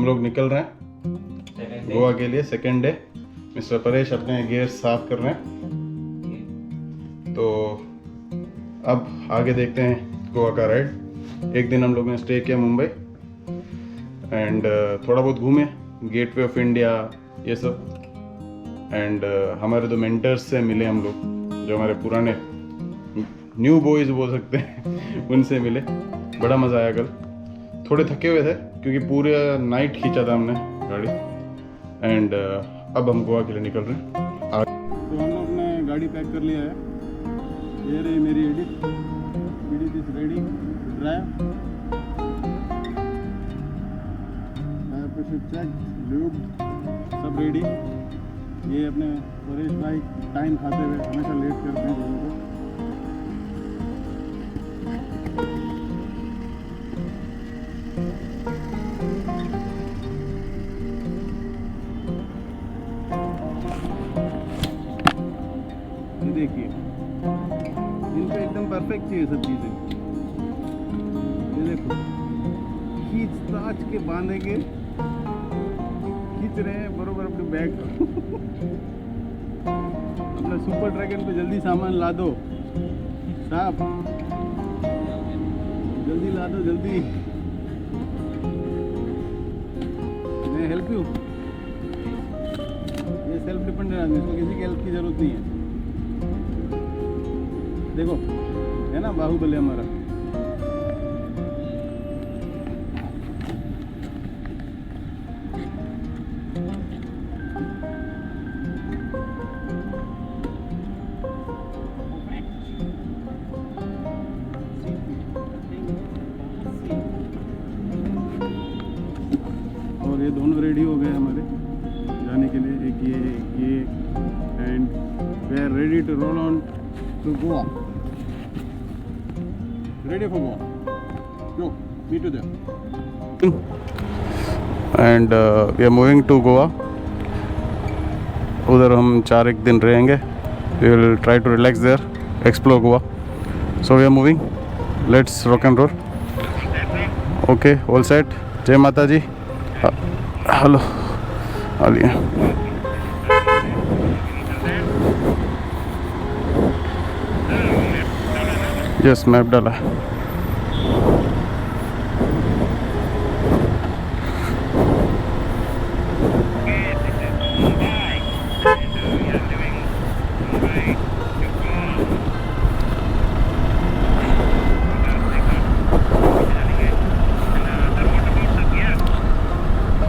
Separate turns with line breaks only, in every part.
हम लोग निकल रहे हैं गोवा के लिए सेकेंड डे। मिस्टर परेश अपने गियर साफ कर रहे हैं। तो अब आगे देखते हैं गोवा का राइड। एक दिन हम लोगों ने स्टे किया मुंबई एंड थोड़ा बहुत घूमे, गेटवे ऑफ इंडिया ये सब। एंड हमारे दो मेंटर्स से मिले हम लोग, जो हमारे पुराने न्यू बॉयज़ बोल सकते हैं उनसे मिले। बड़ा मज़ा आया कल। थोड़े थके हुए थे क्योंकि पूरे नाइट खींचा था हमने गाड़ी। एंड अब हम गोवा के लिए निकल रहे हैं। तो हम लोग ने गाड़ी पैक कर लिया है। ये रही मेरी edit is ready to drive. Check lube सब रेडी। ये अपने परेश भाई टाइम खाते हुए हमेशा लेट करते हैं लोगों को। ये देखिए, इनको एकदम परफेक्ट चाहिए सब चीज़ें। ये देखो, खींच ताच के बांधेंगे, खींच रहे हैं बरोबर अपने बैग को। अपना सुपर ड्रैगन पे जल्दी सामान ला दो साहब, जल्दी ला दो जल्दी। मैं हेल्प यू। ये सेल्फ डिपेंडेंट आदमी, इसको किसी की हेल्प की जरूरत नहीं है। देखो है ना बाहुबली हमारा। और ये दोनों रेडी हो गए हमारे जाने के लिए, एक ये and we are ready to roll on to Goa. Ready for Goa? Go, meet you there. And we are moving to Goa. उधर हम 4 दिन रहेंगे. We will try to relax there, explore Goa. So we are moving. Let's rock and roll. Okay, all set. जय माता जी. Hello. आलिए. Yes map डाला है।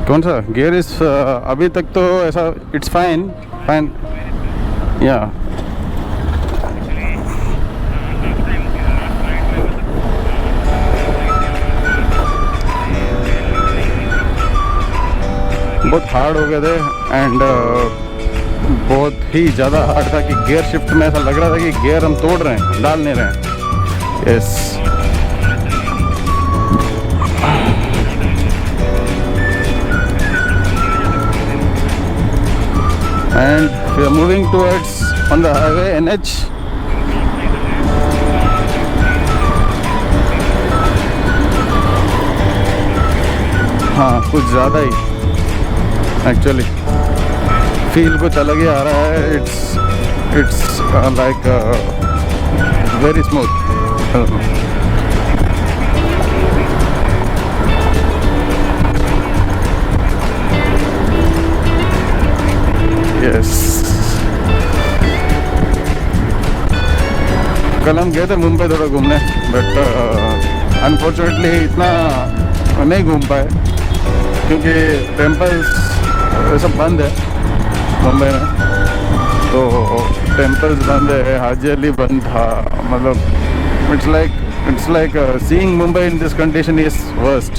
कौन सा गियर इस अभी तक तो ऐसा इट्स फाइन या बहुत हार्ड हो गए थे एंड बहुत ही ज़्यादा हार्ड था कि गियर शिफ्ट में ऐसा लग रहा था कि गियर हम तोड़ रहे हैं, डाल नहीं रहे हैं। Yes and we are moving towards on the highway NH। हाँ कुछ ज़्यादा ही एक्चुअली फील कुछ अलग ही आ रहा है। It's like very smooth. Yes कल हम गए थे मुंबई थोड़ा घूमने, बट अनफॉर्चुनेटली इतना नहीं घूम पाए क्योंकि टेम्पल्स सब बंद है मुंबई में। तो टेम्पल्स बंद है, हाजी अली बंद था। मतलब it's like seeing Mumbai in this condition is worst,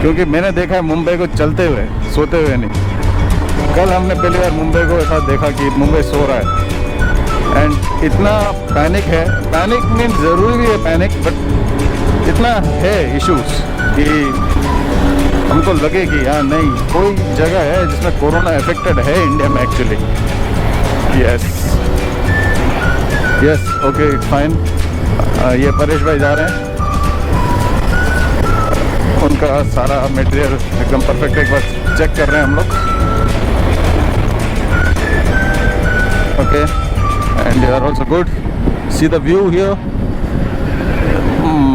क्योंकि मैंने देखा है मुंबई को चलते हुए, सोते हुए नहीं। कल हमने पहली बार मुंबई को ऐसा देखा कि मुंबई सो रहा है एंड इतना पैनिक है। पैनिक मीन्स ज़रूरी भी है पैनिक, बट इतना है इश्यूज कि हमको लगे कि हाँ नहीं कोई जगह है जिसमें कोरोना अफेक्टेड है इंडिया में actually. Yes okay it's fine. ये परेश भाई जा रहे हैं, कंस्ट्रक्शन का सारा मटेरियल एकदम परफेक्ट, एक बार चेक कर रहे हैं हम लोग. Okay, and you are also good. See the view here.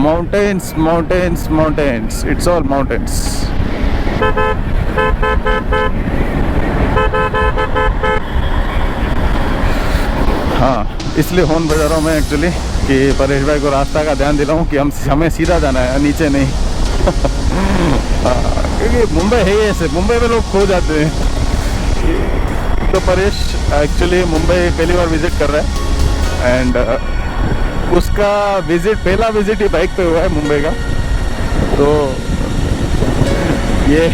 Mountains, mountains, mountains. It's all mountains. हाँ, इसलिए हॉर्न बजा रहा हूँ मैं एक्चुअली कि परेश भाई को रास्ता का ध्यान दिलाऊँ कि हमें सीधा जाना है, नीचे नहीं. क्योंकि मुंबई है ही ऐसे, मुंबई में लोग खो जाते हैं. तो परेश एक्चुअली मुंबई पहली बार विजिट कर रहा है एंड उसका पहला विजिट ही बाइक पे हुआ है मुंबई का. तो ये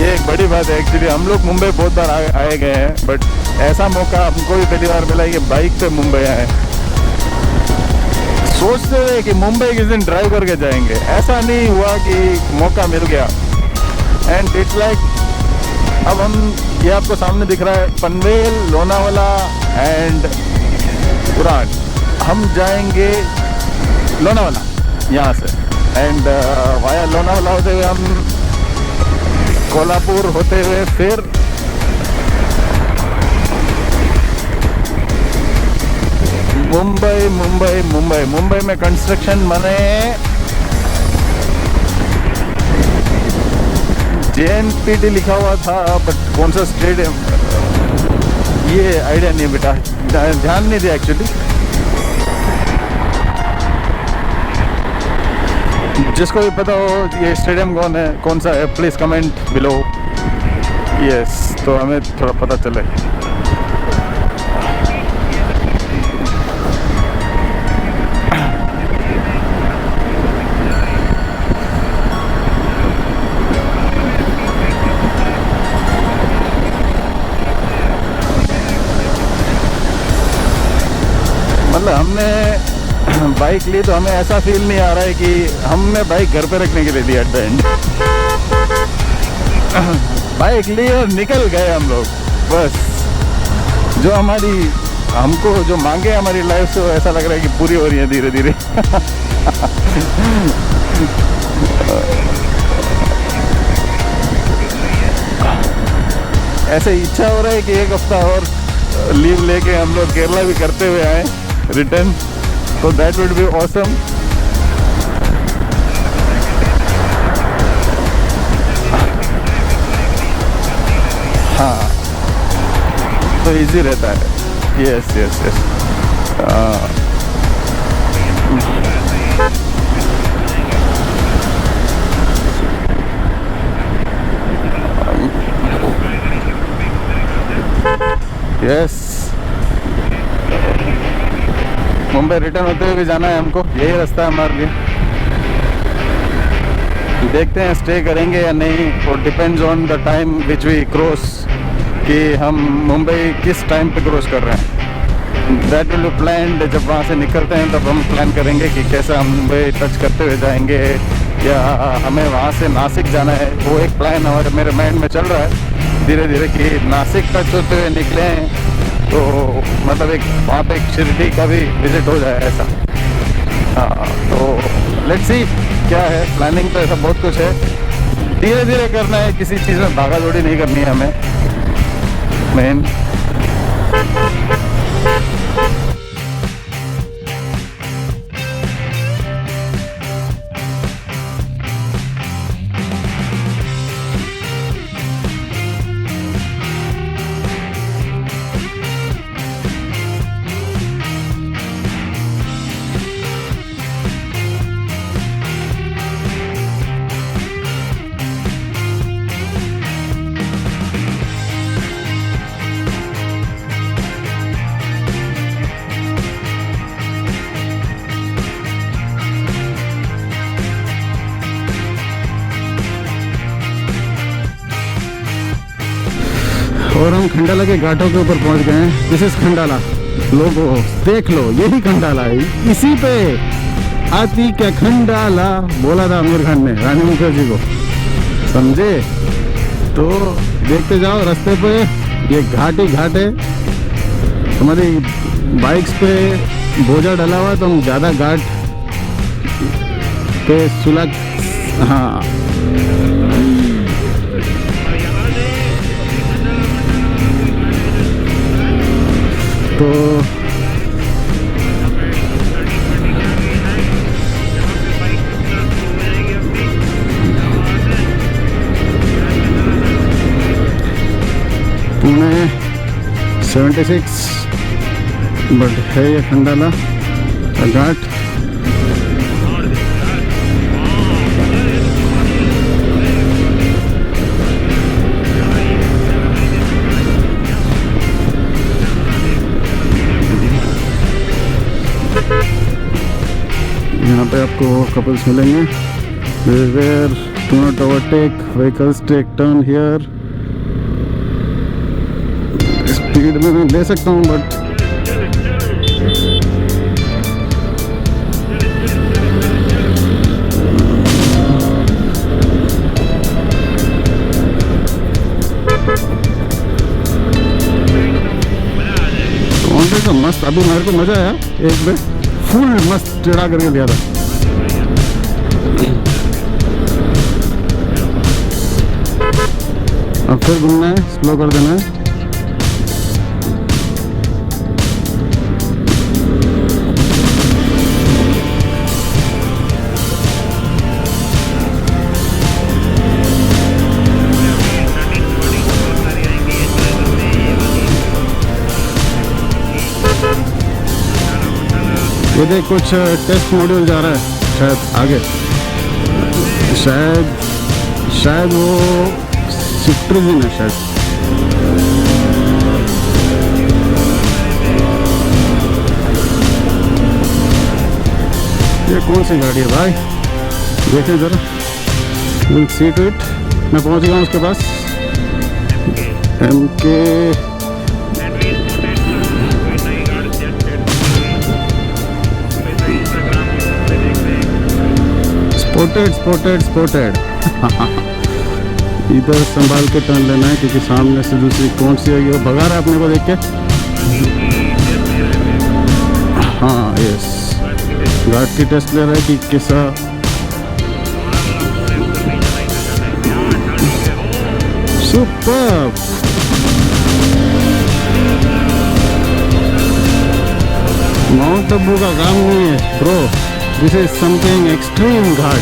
एक बड़ी बात है एक्चुअली. हम लोग मुंबई बहुत बार आए गए हैं, बट ऐसा मौका हमको भी पहली बार मिला कि बाइक पे मुंबई आए. सोचते हुए कि मुंबई किस दिन ड्राइव करके जाएंगे, ऐसा नहीं हुआ कि मौका मिल गया. एंड इट्स लाइक अब हम ये आपको सामने दिख रहा है पनवेल, लोनावाला एंड उरान. हम जाएंगे लोनावाला यहाँ से एंड वाया लोनावाला होते हुए हम कोल्हापुर होते हुए फिर मुंबई में कंस्ट्रक्शन बने. JNPT लिखा हुआ था, बट कौन सा स्टेडियम ये आइडिया नहीं बेटा, ध्यान नहीं दिया एक्चुअली. जिसको भी पता हो ये स्टेडियम कौन सा है, प्लीज़ कमेंट बिलो. यस, तो हमें थोड़ा पता चले. मतलब हमने बाइक ली तो हमें ऐसा फील नहीं आ रहा है कि हमने बाइक घर पे रखने के लिए ली. एट द एंड बाइक ली और निकल गए हम लोग. बस जो हमको जो मांगे हमारी लाइफ से, वो ऐसा लग रहा है कि पूरी हो रही है धीरे धीरे. ऐसे इच्छा हो रहा है कि एक हफ्ता और लीव लेके हम लोग केरला भी करते हुए आए return. So that would be awesome. हाँ, तो इजी रहता है. यस. यस, मुंबई रिटर्न होते हुए भी जाना है हमको. यही रास्ता है हमारे लिए. देखते हैं स्टे करेंगे या नहीं. और depends on the time which we cross, कि हम मुंबई किस टाइम पे क्रॉस कर रहे हैं. That will be planned. जब वहाँ से निकलते हैं तब हम प्लान करेंगे कि कैसे हम मुंबई टच करते हुए जाएंगे, या हमें वहाँ से नासिक जाना है. वो एक प्लान मेरे माइंड में चल रहा है धीरे धीरे कि नासिक टच होते हुए निकले हैं, तो मतलब एक वहाँ पे एक शिरडी का भी विजिट हो जाए ऐसा. हाँ, तो लेट्स सी क्या है. प्लानिंग तो ऐसा बहुत कुछ है, धीरे धीरे करना है. किसी चीज़ में भागा दौड़ी नहीं करनी है हमें. मेन और हम खंडाला के घाटों के ऊपर पहुंच गए हैं. This is Khandala. लोगो देख लो, यही खंडाला है. इसी पे आती क्या खंडाला बोला था आमिर खान ने रानी मुखर्जी को, समझे. तो देखते जाओ रास्ते पे, ये घाट ही घाट है. हमारी बाइक्स पे बोझा डला हुआ तो हम ज़्यादा घाट पे सुलग. हाँ, तो पुणे 76 बट है ये खंडाला का घाट। यहाँ पे आपको कपल्स मिलेंगे। Where do not overtake vehicles, take turn here. Speed में मैं ले सकता हूँ बट तो मस्त। अभी मेरे को मजा आया, एक बार फुल मस्त टेढ़ा करके लिया था। अब फिर घूमना है, स्लो कर देना है। ये देख कुछ टेस्ट मॉड्यूल जा रहा है शायद आगे, शायद वो सिट्रिजिन है शायद। ये कौन सी गाड़ी है भाई, देखें जरा। Will see to it. मैं पहुंच गया हूँ उसके पास। MK स्पॉटेड इधर संभाल के टर्न लेना है क्योंकि सामने से दूसरी कौन सी होगी वो भगा रहा है अपने को देख के। हाँ यस, घाट की टेस्ट ले रहा है कि कैसा। सुपर। माउंट आबू का काम नहीं है bro, this is something extreme ghat.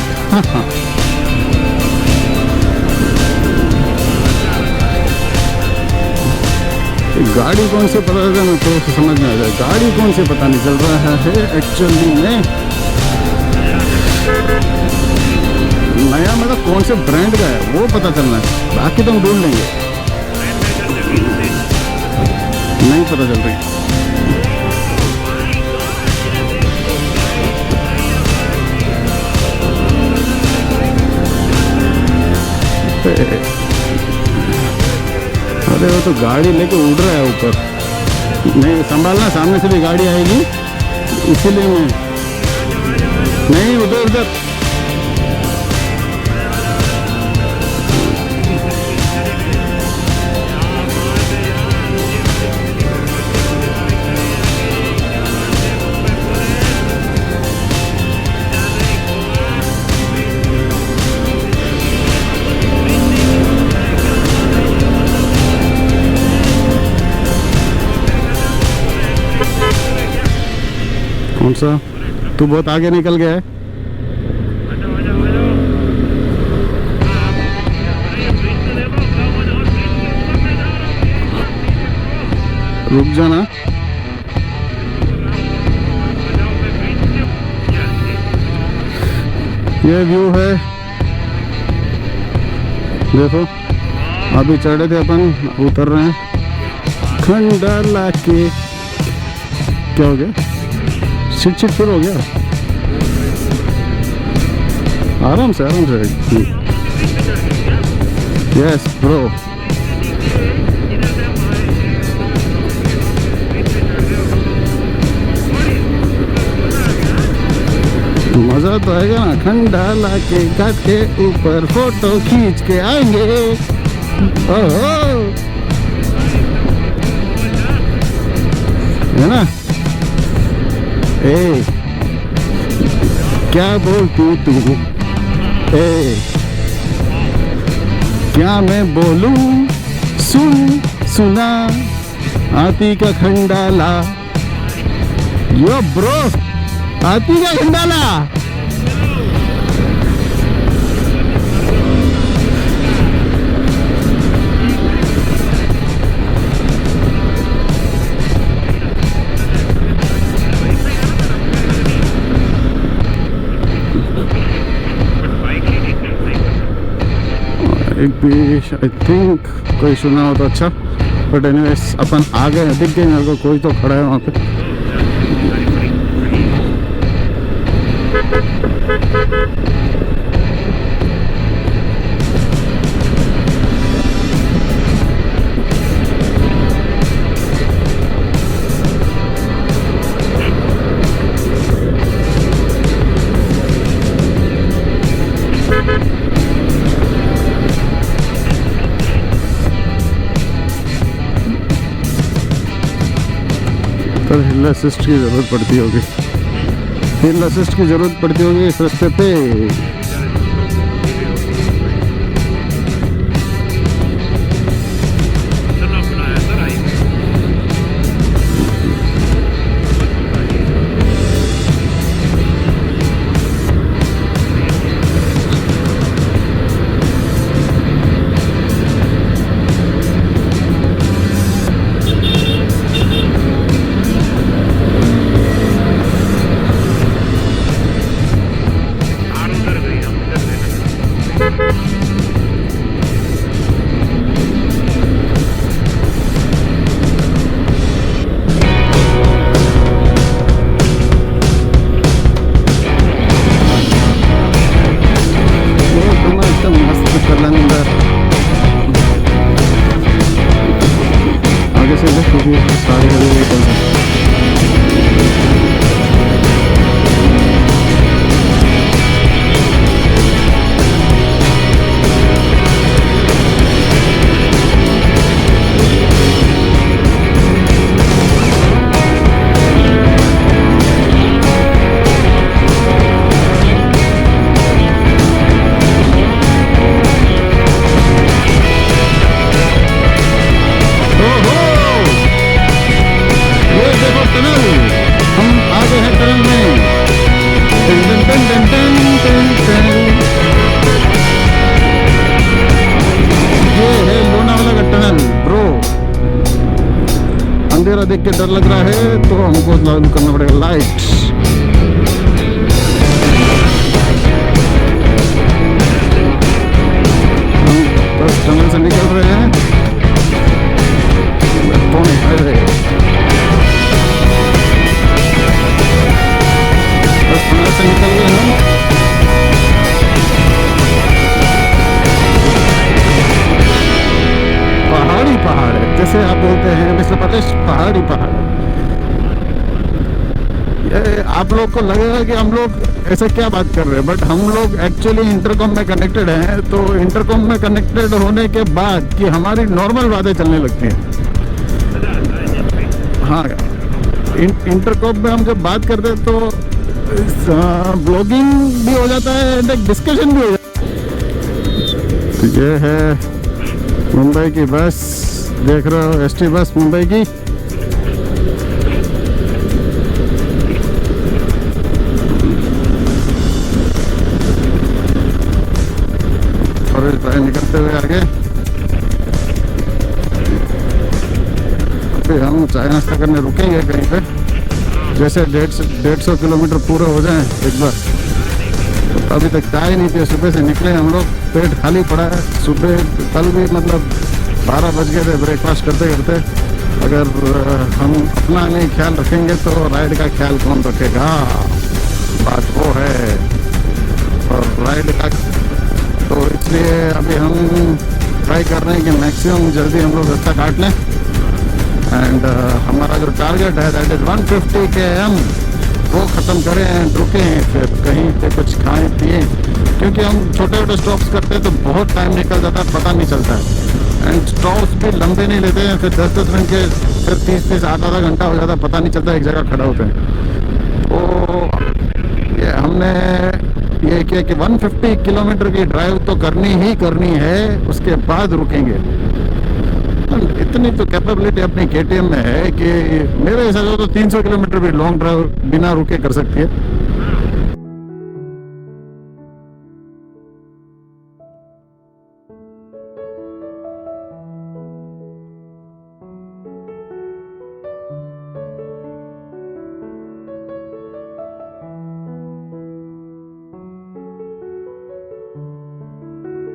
गाड़ी कौन से पता चलता है तो समझ में आ जाए। गाड़ी कौन से पता नहीं चल रहा है एक्चुअली में। नया मतलब कौन से ब्रांड का है वो पता चलना है, बाकी तो हम ढूंढ लेंगे। नहीं पता चल रही। अरे वो तो गाड़ी लेके उड़ रहा है ऊपर। नहीं संभालना, सामने से भी गाड़ी आएगी इसीलिए मैं नहीं। उधर उधर कौन सा? तू बहुत आगे निकल गया है। रुक जाना। ये व्यू है देखो। अभी चढ़े थे अपन, उतर रहे हैं। खंडाला के क्या हो गया? शिट फिर हो गया। आराम से यस ब्रो। मजा तो आएगा ना। खंडाला के घाट के ऊपर फोटो खींच के आएंगे। ओहो है ना। ए क्या बोलती तू? ए क्या मैं बोलूं, सुना हाथी का खंडाला। यो ब्रो, हाथी का खंडाला। एक भी आई थिंक कोई सुना हो तो अच्छा, बट एनीवेज अपन आ गए, दिख गए मेरे को, कोई तो खड़ा है वहाँ पे। पर हिल असिस्ट की ज़रूरत पड़ती होगी, हिल असिस्ट की ज़रूरत पड़ती होगी इस रास्ते पे। अंधेरा देख के डर लग रहा है तो हमको चालू करना पड़ेगा लाइट। हम बस टनल से निकल रहे हैं, बस टनल से निकल गए हम। पहाड़ है जैसे आप बोलते हैं मिस्टर पटेश, पहाड़ी पहाड़। ये आप लोग को लगेगा कि हम लोग ऐसे क्या बात कर रहे हैं, बट हम लोग एक्चुअली इंटरकॉम में कनेक्टेड हैं। तो इंटरकॉम में कनेक्टेड होने के बाद कि हमारी नॉर्मल बातें चलने लगती हैं। हाँ, इंटरकॉम में हम जब बात करते हैं तो ब्लॉगिंग भी हो जाता है एंड एक डिस्कशन भी हो जाता है। तो ये है मुंबई की बस, देख रहे हो, एसटी बस मुंबई की। और निकलते हुए आगे अभी हम चाय नाश्ता करने रुकेंगे कहीं पे, जैसे 150 किलोमीटर पूरे हो जाएं एक बार। तो अभी तक चाय नहीं पिए, सुबह से निकले हम लोग, पेट खाली पड़ा है। सुबह कल भी मतलब 12 बज गए थे ब्रेकफास्ट करते करते। अगर हम अपना नहीं ख्याल रखेंगे तो राइड का ख्याल कौन रखेगा, बात वो है। और राइड का तो इसलिए अभी हम ट्राई कर रहे हैं कि मैक्सिमम जल्दी हम लोग रास्ता काट लें। एंड हमारा जो टारगेट है दैट इज़ 150 km, वो ख़त्म करें एंड रुकें, फिर कहीं पे कुछ खाएं पिएं, क्योंकि हम छोटे छोटे स्टॉप्स करते हैं तो बहुत टाइम निकल जाता है, पता नहीं चलता है। एंड स्टॉप्स भी लंबे नहीं लेते हैं, फिर 10-10 मिनट के, फिर 30-30 आधा घंटा हो जाता है, पता नहीं चलता, एक जगह खड़ा होते हैं। तो ये हमने ये क्या कि 150 किलोमीटर की ड्राइव तो करनी है, उसके बाद रुकेंगे। इतनी तो कैपेबिलिटी अपनी केटीएम में है कि मेरे हिसाब से तो 300 किलोमीटर भी लॉन्ग ड्राइव बिना रुके कर सकती है।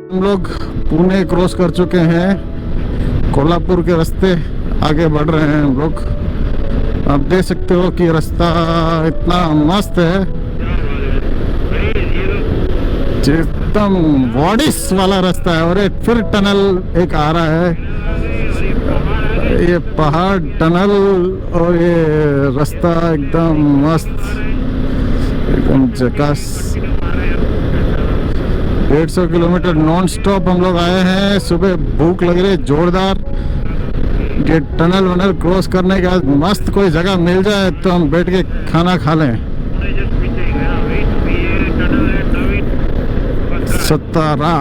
हम लोग पुणे क्रॉस कर चुके हैं, कोल्हापुर के रास्ते आगे बढ़ रहे हैं हम लोग। आप देख सकते हो कि रास्ता इतना मस्त है, एकदम वॉडिस वाला रास्ता है। और एक फिर टनल एक आ रहा है, ये पहाड़ टनल, और ये रास्ता एकदम मस्त, एकदम झकास। 150 किलोमीटर नॉन स्टॉप हम लोग आए हैं। सुबह भूख लग रही है जोरदार। ये टनल वनल क्रॉस करने के बाद मस्त कोई जगह मिल जाए तो हम बैठ के खाना खा लें। सतारा,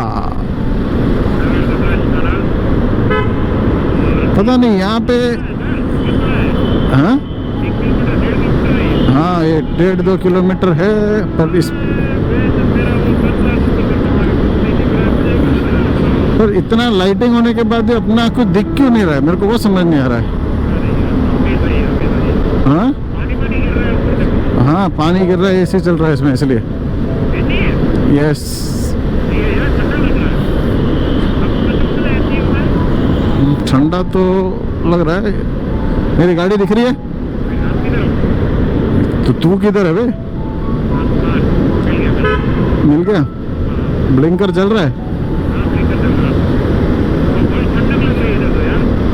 पता नहीं यहाँ पे, हाँ ये 1.5-2 किलोमीटर है, पर इतना लाइटिंग होने के बाद भी अपना कुछ दिख क्यों नहीं रहा है, मेरे को वो समझ नहीं आ रहा है। हाँ हाँ, पानी गिर रहा है, एसी चल रहा है इसमें, इसलिए। यस, ठंडा तो लग रहा है। मेरी गाड़ी दिख रही है, तो तू किधर है बे? मिल गया, ब्लिंकर चल रहा है,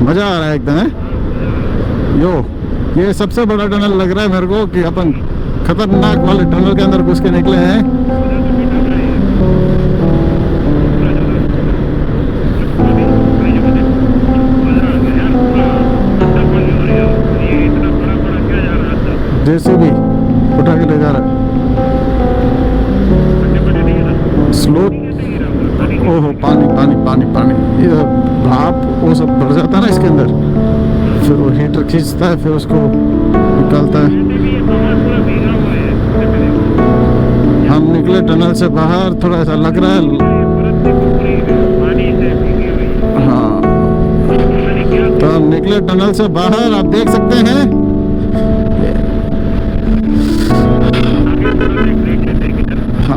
मजा आ रहा है एकदम है। यो, ये सबसे बड़ा टनल लग रहा है मेरे को कि अपन खतरनाक वाले टनल के अंदर घुस के निकले हैं। जैसे भी उठा के ले जा रहा है, स्लो। ओहो, पानी पानी पानी पानी, ये भाप वो सब भर जाता है ना इसके अंदर, फिर वो हीटर खींचता है, फिर उसको निकालता है। हम निकले टनल से बाहर, थोड़ा ऐसा लग रहा है, हाँ, तो हम निकले टनल से बाहर, आप देख सकते हैं।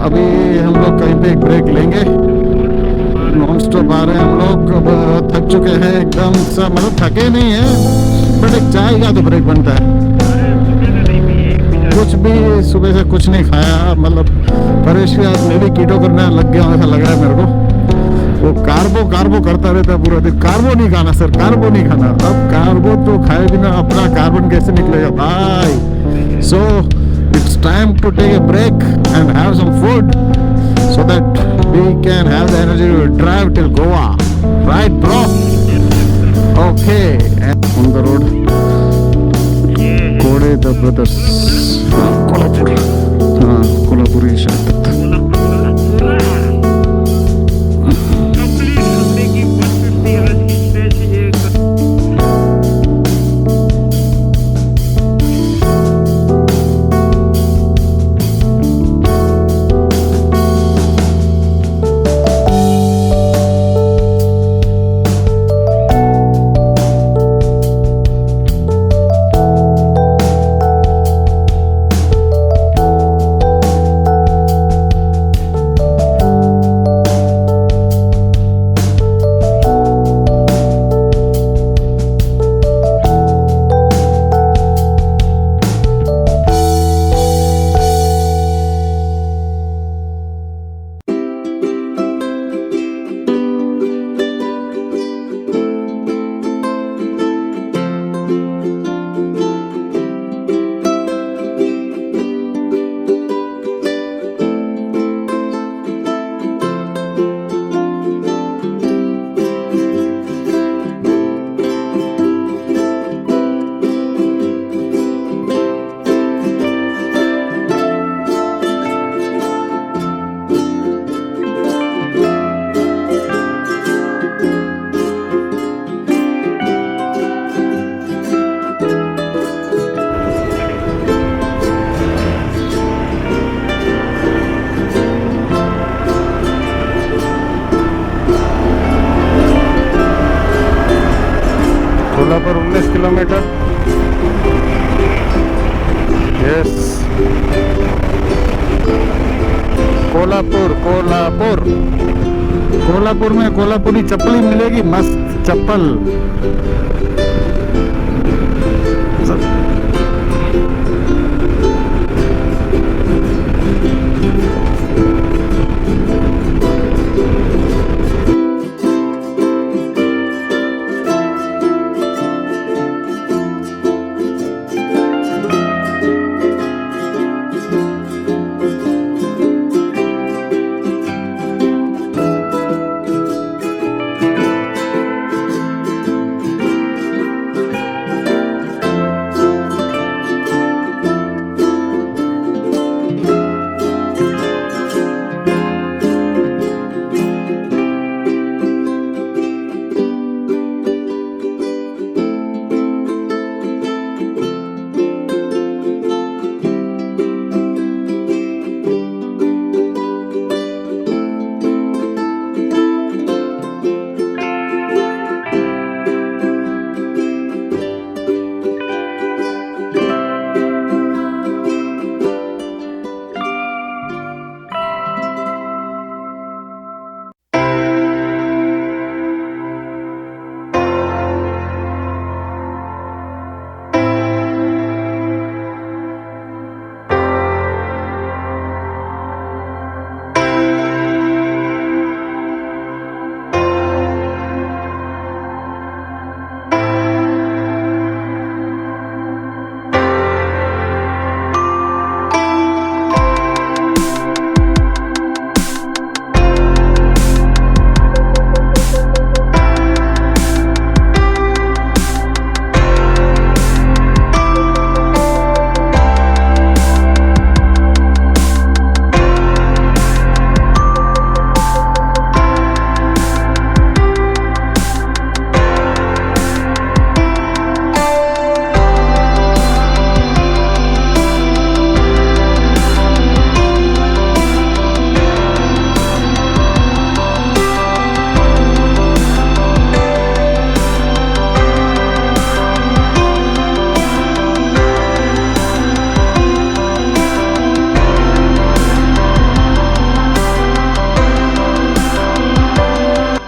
अभी हम लोग कहीं पे एक ब्रेक लेंगे, नॉन स्टॉप आ रहे हैं हम लोग। अब थक चुके हैं एकदम से, मतलब थके नहीं है, बट एक चाय का तो ब्रेक बनता है। कुछ भी सुबह से कुछ नहीं खाया, मतलब परेशान में भी कीटो करने लग गया ऐसा लग रहा है मेरे को। वो कार्बो करता रहता है पूरा दिन। कार्बो नहीं खाना सर, कार्बो नहीं खाना। अब कार्बो तो खाए बिना अपना कार्बन कैसे निकलेगा भाई। सो it's time to take a break and have some food so that we can have the energy to drive till Goa, right bro? Okay, and on the road Kode the brothers, Kolhapur, Kolhapuri शायद। 139 kilometre. Yes, Kolhapur. Kolhapur, Kolhapur में कोल्हापुरी चप्पल मिलेगी, मस्त चप्पल।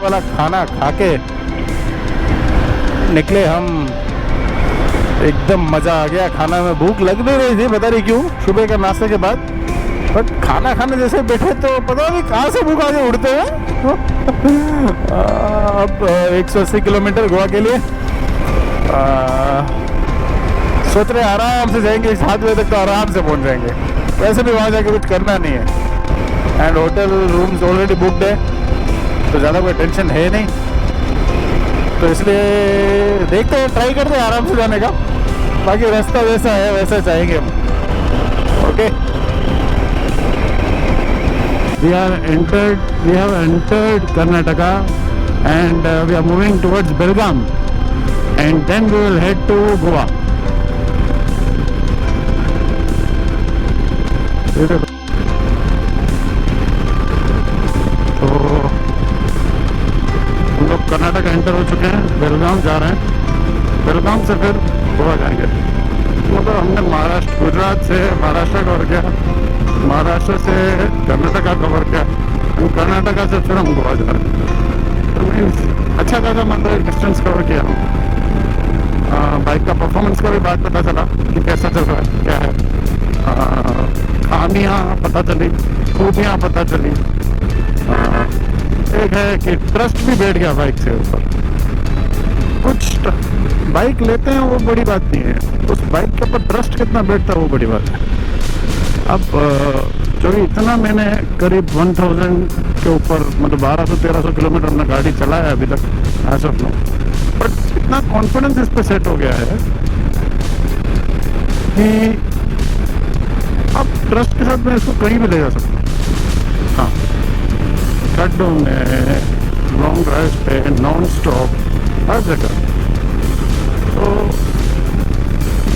वाला खाना खा के निकले हम, एकदम मज़ा आ गया। खाना में भूख लग नहीं रही थी, पता नहीं क्यों, सुबह के नाश्ते के बाद, बट खाना खाने जैसे बैठे तो पता नहीं कहाँ से भूख आगे उड़ते हैं। अब 180 किलोमीटर गोवा के लिए सोच रहे आराम से जाएंगे, 7 बजे तक तो आराम से पहुंच जाएंगे। वैसे भी वहाँ जाके कुछ करना नहीं है, and hotel rooms already booked है, तो ज़्यादा कोई टेंशन है नहीं। तो इसलिए देखते हैं, ट्राई करते हैं आराम से जाने का। बाकी रास्ता वैसा है वैसा चाहेंगे हम। Okay, we have entered Karnataka and we are moving towards Belgaum and then we will head to Goa. तो हम लोग कर्नाटक एंटर हो चुके हैं, बेलगाम जा रहे हैं। बेलगाम से फिर गोवा जाएंगे। मतलब हमने महाराष्ट्र, गुजरात से महाराष्ट्र कवर किया, महाराष्ट्र से कर्नाटका कवर किया, हम कर्नाटका से फिर हम गोवा जा रहे हैं। तो मीन्स अच्छा खासा मतलब डिस्टेंस कवर किया हम। बाइक का परफॉर्मेंस का भी बात पता चला कि कैसा चल रहा है, क्या है, खामियाँ पता चली, खूबियाँ पता चली। एक है कि ट्रस्ट भी बैठ गया बाइक से ऊपर। कुछ बाइक लेते हैं वो बड़ी बात नहीं है, उस बाइक के ऊपर ट्रस्ट कितना बैठता है वो बड़ी बात है। अब जो इतना मैंने करीब 1000 के ऊपर, मतलब 1200-1300 किलोमीटर अपना गाड़ी चलाया है अभी तक, ऐसा नो, बट इतना कॉन्फिडेंस इस पर सेट हो गया है कि अब ट्रस्ट के साथ मैं इसको कहीं भी ले जा सकता हूँ। हाँ, गड्ढों में, लॉन्ग ड्राइव पे, नॉन स्टॉप, हर जगह। तो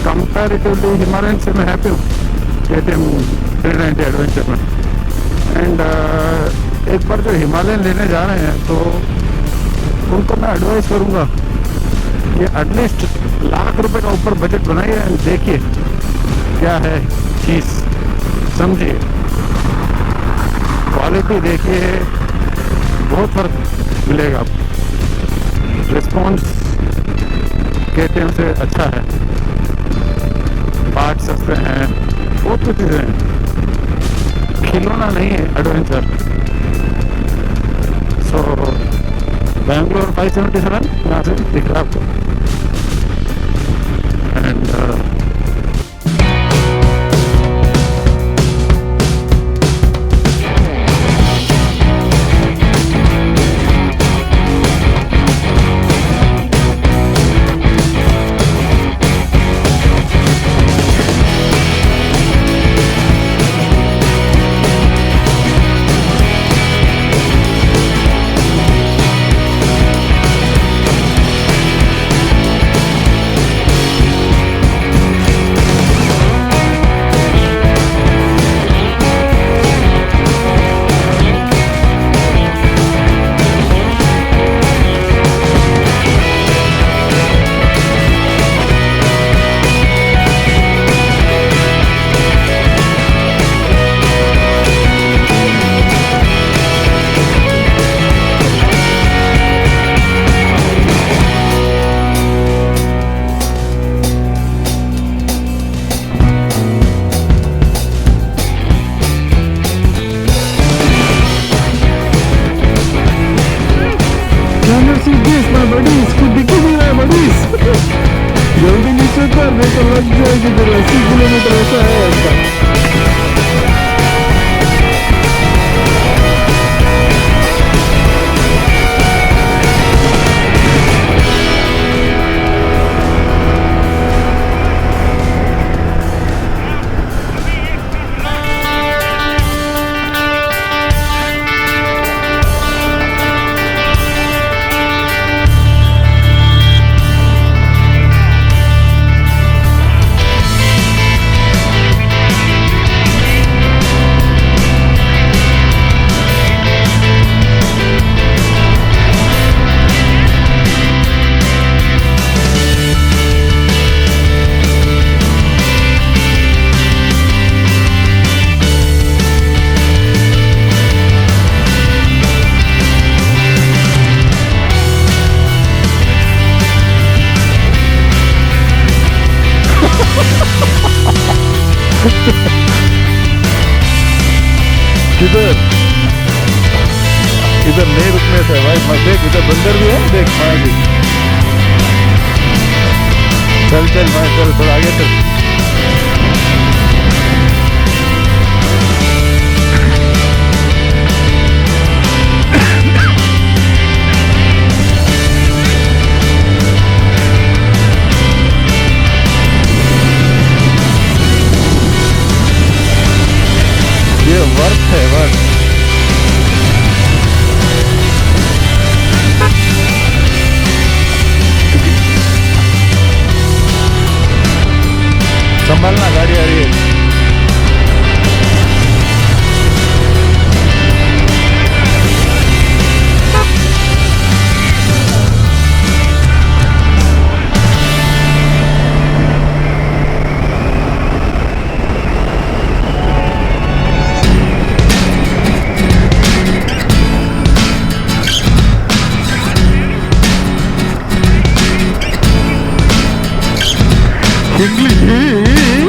कंपैरेटिवली हिमालयन से मैं हैप्पी हूँ KTM 390 एडवेंचर में। एंड एक बार जो हिमालयन लेने जा रहे हैं तो उनको मैं एडवाइस करूँगा ये एटलीस्ट ₹1,00,000 का ऊपर बजट बनाइए, देखिए क्या है चीज़, समझिए, क्वालिटी देखिए, बहुत फर्क मिलेगा आपको। रिस्पॉन्स KTM से अच्छा है, पार्ट सस्ते हैं, बहुत कुछ चीज़ें हैं, खिलौना नहीं है एडवेंचर। सो बैंगलोर 577 यहाँ से दिख रहा है आपको। एंड जल्दी नीचे कर, नहीं तो लग जाएगी। 80 किलोमीटर ऐसा है इसका। किधर इधर नहीं रुकने से भाई, मत देख, इधर बंदर भी है, देख माया जी। चल चल माया, चल थोड़ा आगे चल। ये वर्थ है, वर्थ। संभालना, गाड़ी आ रही है।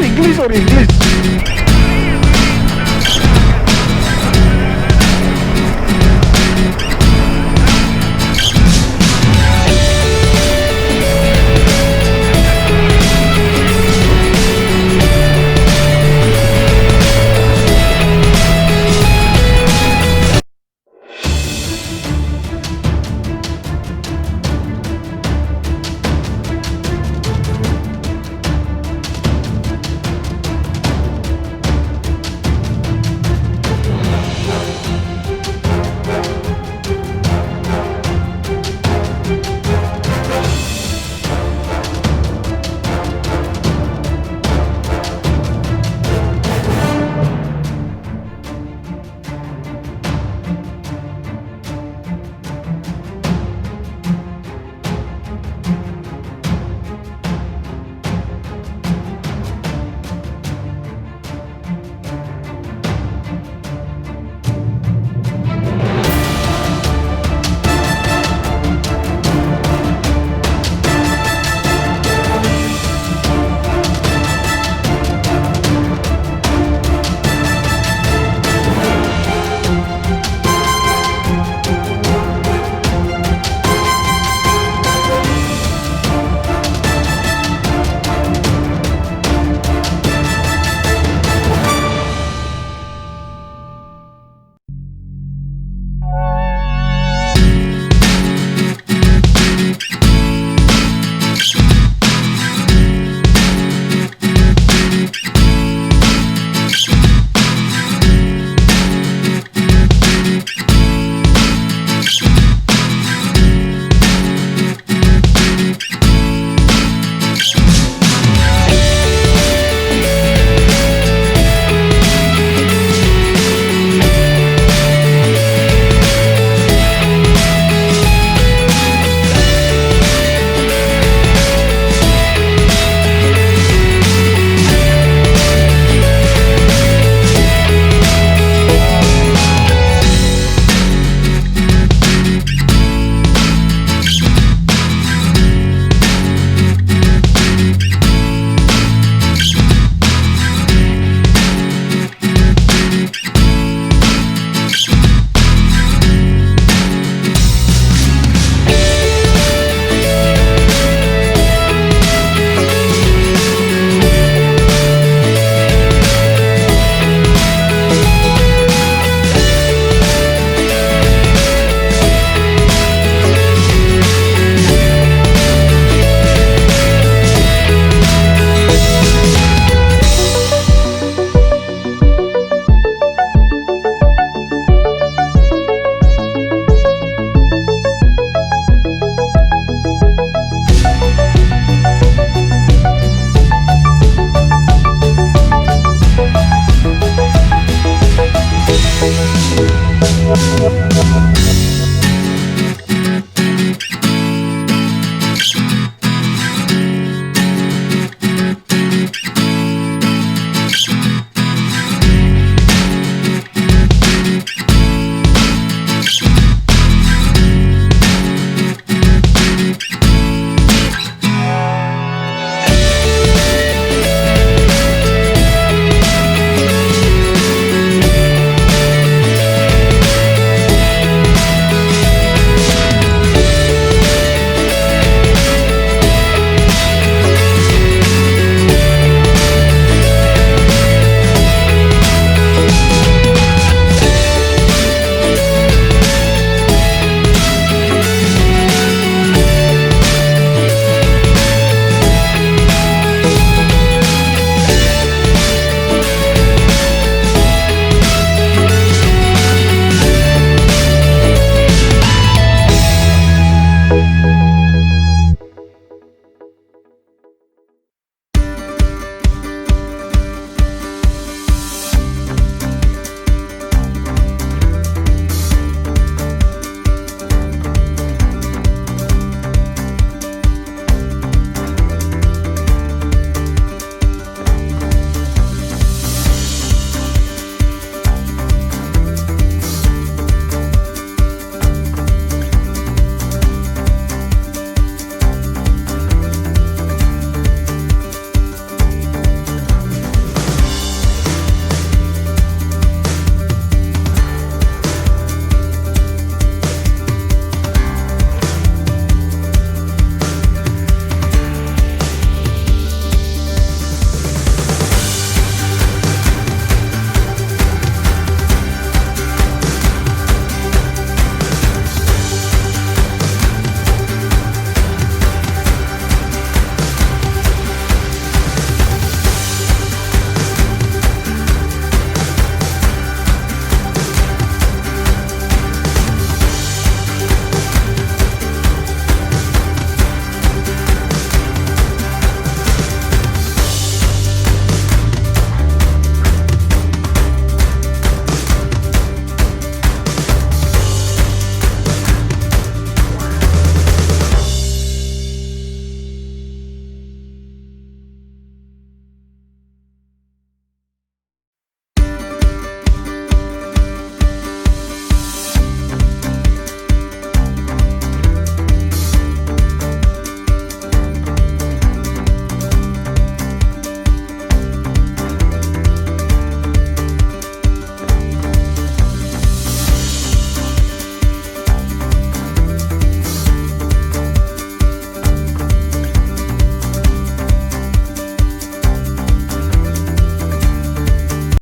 इंग्लिश और इंग्लिश